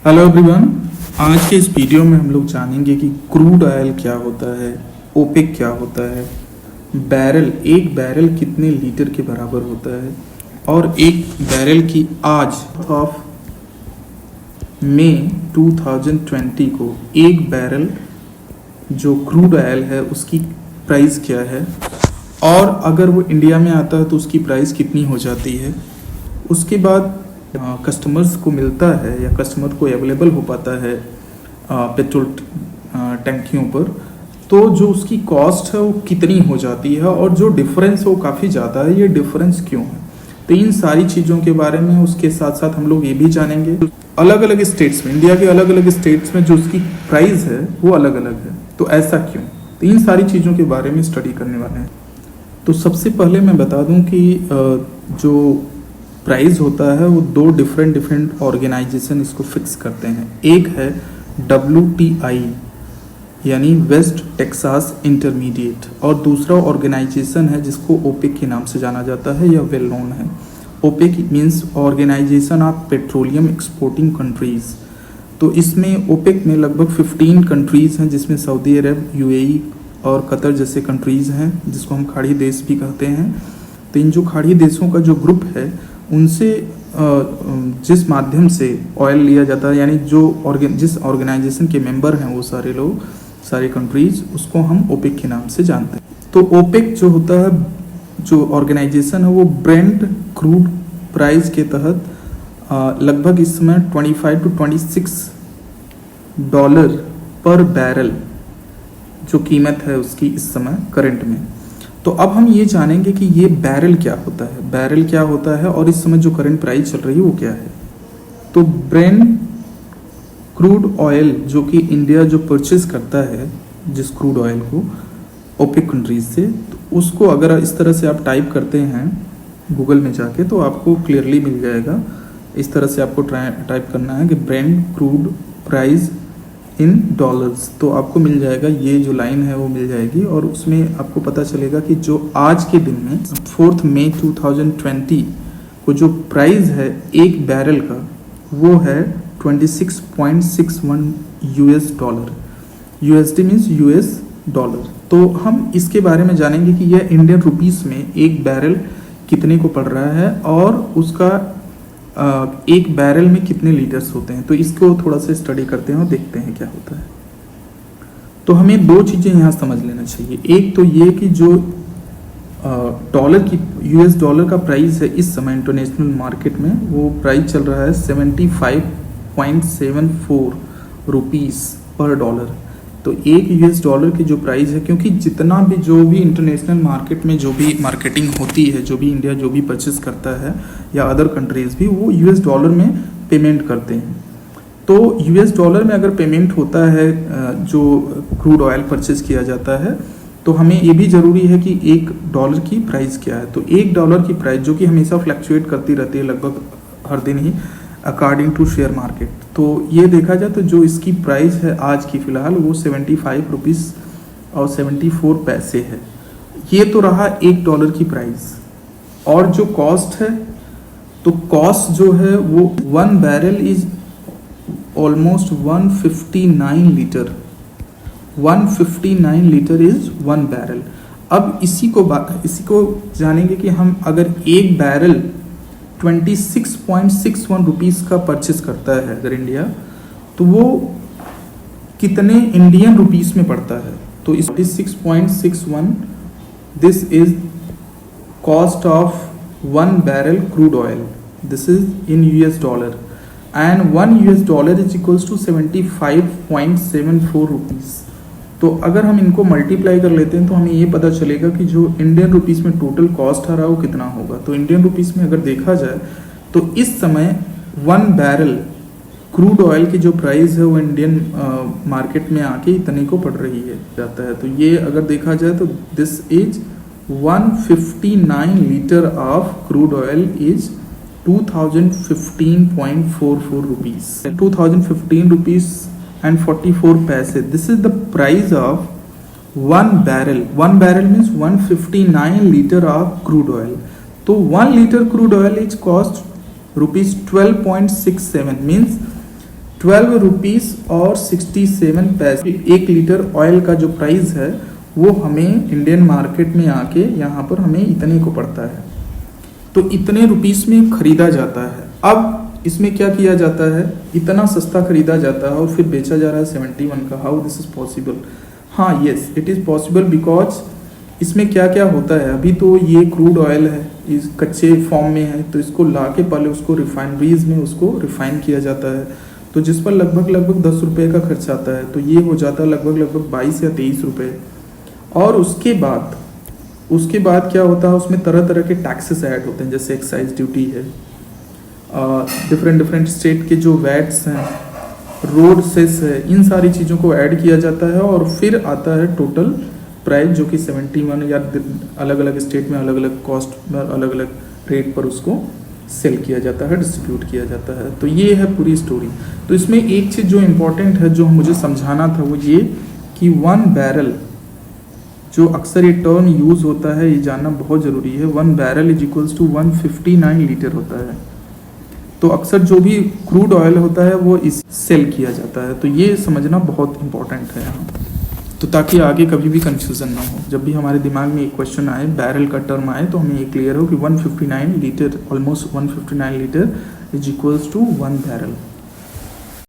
Hello everyone. आज के इस वीडियो में हम लोग जानेंगे कि क्रूड ऑयल क्या होता है, ओपेक क्या होता है, एक बैरल कितने लीटर के बराबर होता है और एक बैरल की आज ऑफ मई 2020 को एक बैरल जो क्रूड ऑयल है उसकी प्राइस क्या है और अगर वो इंडिया में आता है तो उसकी प्राइस कितनी हो जाती है। उसके बाद कस्टमर्स को मिलता है या कस्टमर को अवेलेबल हो पाता है पेट्रोल टंकियों पर, तो जो उसकी कॉस्ट है वो कितनी हो जाती है और जो डिफरेंस है वो काफ़ी ज़्यादा है। ये डिफरेंस क्यों है, तो इन सारी चीज़ों के बारे में उसके साथ साथ हम लोग ये भी जानेंगे अलग अलग स्टेट्स में, इंडिया के अलग अलग स्टेट्स में जो उसकी प्राइस है वो अलग अलग है, तो ऐसा क्यों। तो इन सारी चीज़ों के बारे में स्टडी करने वाले हैं। तो सबसे पहले मैं बता दूं कि जो प्राइस होता है वो दो डिफरेंट ऑर्गेनाइजेशन इसको फिक्स करते हैं। एक है WTI यानी वेस्ट टेक्सास इंटरमीडिएट और दूसरा ऑर्गेनाइजेशन है जिसको ओपेक के नाम से जाना जाता है या वेल नोन है। OPEC means organisation of petroleum exporting countries. तो इसमें ओपेक में लगभग 15 कंट्रीज हैं जिसमें सऊदी अरब, UAE और कतर जैसे कंट्रीज हैं जिसको हम खाड़ी देश भी कहते हैं। तो इन जो खाड़ी देशों का जो ग्रुप है उनसे जिस माध्यम से ऑयल लिया जाता है, यानी जिस ऑर्गेनाइजेशन के मेंबर हैं वो सारे लोग, सारे कंट्रीज, उसको हम ओपेक के नाम से जानते हैं। तो ओपेक जो होता है, जो ऑर्गेनाइजेशन है वो ब्रेंट क्रूड प्राइस के तहत लगभग इस समय $25 to $26 पर बैरल जो कीमत है उसकी इस समय करंट में। तो अब हम ये जानेंगे कि ये बैरल क्या होता है, बैरल क्या होता है और इस समय जो करंट प्राइस चल रही है वो क्या है। तो ब्रेंट क्रूड ऑयल जो कि इंडिया जो परचेज करता है जिस क्रूड ऑयल को ओपेक कंट्रीज से, तो उसको अगर इस तरह से आप टाइप करते हैं गूगल में जाके तो आपको क्लियरली मिल जाएगा। इस तरह से आपको टाइप करना है कि Brent crude price in dollars, तो आपको मिल जाएगा, ये जो लाइन है वो मिल जाएगी और उसमें आपको पता चलेगा कि जो आज के दिन में 4 मई 2020 को जो प्राइस है एक बैरल का वो है $26.61 USD मीन्स US डॉलर। तो हम इसके बारे में जानेंगे कि यह इंडियन रुपीस में एक बैरल कितने को पड़ रहा है और उसका एक बैरल में कितने लीटर्स होते हैं। तो इसको थोड़ा सा स्टडी करते हैं और देखते हैं क्या होता है। तो हमें दो चीज़ें यहाँ समझ लेना चाहिए। एक तो ये कि जो डॉलर की US डॉलर का प्राइस है इस समय इंटरनेशनल मार्केट में, वो प्राइस चल रहा है 75.74 रुपीस पर डॉलर। तो एक US डॉलर की जो प्राइस है, क्योंकि जितना भी जो भी इंटरनेशनल मार्केट में जो भी मार्केटिंग होती है, जो भी इंडिया जो भी परचेस करता है या अदर कंट्रीज भी, वो US डॉलर में पेमेंट करते हैं। तो US डॉलर में अगर पेमेंट होता है जो क्रूड ऑयल परचेस किया जाता है, तो हमें ये भी ज़रूरी है कि $1 की प्राइस क्या है। तो $1 की प्राइस जो कि हमेशा फ्लक्चुएट करती रहती है लगभग हर दिन ही अकॉर्डिंग टू शेयर मार्केट। तो ये देखा जाए तो जो इसकी प्राइस है आज की फ़िलहाल वो 75 रुपीज़ और 74 पैसे है। ये तो रहा $1 की प्राइस। और जो कॉस्ट है, तो कॉस्ट जो है वो 1 barrel is almost 159 litre. 159 litre is 1 barrel. अब इसी को जानेंगे कि हम अगर एक बैरल 26.61 रुपीज़ का परचेस करता है अगर इंडिया, तो वो कितने इंडियन रुपीस में पड़ता है। तो 26.61 this is cost of 1 barrel crude oil, this is in US dollar and 1 US dollar is equals to 75.74 rupees. तो अगर हम इनको मल्टीप्लाई कर लेते हैं तो हमें ये पता चलेगा कि जो इंडियन रुपीस में टोटल कॉस्ट आ रहा है वो कितना होगा। तो इंडियन रुपीस में अगर देखा जाए तो इस समय 1 बैरल क्रूड ऑयल की जो प्राइस है वो इंडियन मार्केट में आके इतने को पड़ रही है जाता है। तो ये अगर देखा जाए तो this is 159 litre of crude oil is 2015.44 rupees, 2015 rupees and 44 पैसे। This is the price of 1 barrel. 1 barrel means 159 liter of crude oil. तो 1 liter crude oil is cost rupees 12.67 means ₹12.67 1 litre oil का जो price है वो हमें Indian market में आके यहाँ पर हमें इतने को पड़ता है, तो इतने रुपीस में खरीदा जाता है। अब इसमें क्या किया जाता है, इतना सस्ता खरीदा जाता है और फिर बेचा जा रहा है 71 का। How this is possible? हाँ, yes it is possible because इसमें क्या क्या होता है। अभी तो ये क्रूड ऑयल है, इस कच्चे फॉर्म में है, तो इसको ला के पहले उसको रिफाइनरीज में उसको रिफाइन किया जाता है, तो जिस पर लगभग 10 रुपये का खर्च आता है, तो ये हो जाता है लगभग 22 या 23 रुपये। और उसके बाद क्या होता है, उसमें तरह तरह के टैक्सेस ऐड होते हैं, जैसे एक्साइज ड्यूटी है, डिफरेंट स्टेट के जो वैट्स हैं, रोड सेस है, इन सारी चीज़ों को ऐड किया जाता है और फिर आता है टोटल प्राइस जो कि 71 या अलग अलग स्टेट में अलग अलग कॉस्ट में अलग अलग रेट पर उसको सेल किया जाता है, डिस्ट्रीब्यूट किया जाता है। तो ये है पूरी स्टोरी। तो इसमें एक चीज़ जो इम्पोर्टेंट है जो मुझे समझाना था वो ये कि 1 बैरल, जो अक्सर ये टर्म यूज़ होता है, ये जानना बहुत ज़रूरी है। 1 barrel is equals to 159 litre होता है। तो अक्सर जो भी क्रूड ऑयल होता है वो इस सेल किया जाता है, तो ये समझना बहुत इंपॉर्टेंट है यहाँ, तो ताकि आगे कभी भी कंफ्यूजन ना हो। जब भी हमारे दिमाग में एक क्वेश्चन आए, बैरल का टर्म आए, तो हमें ये क्लियर हो कि 159 litre, almost 159 litre is equals to 1 barrel.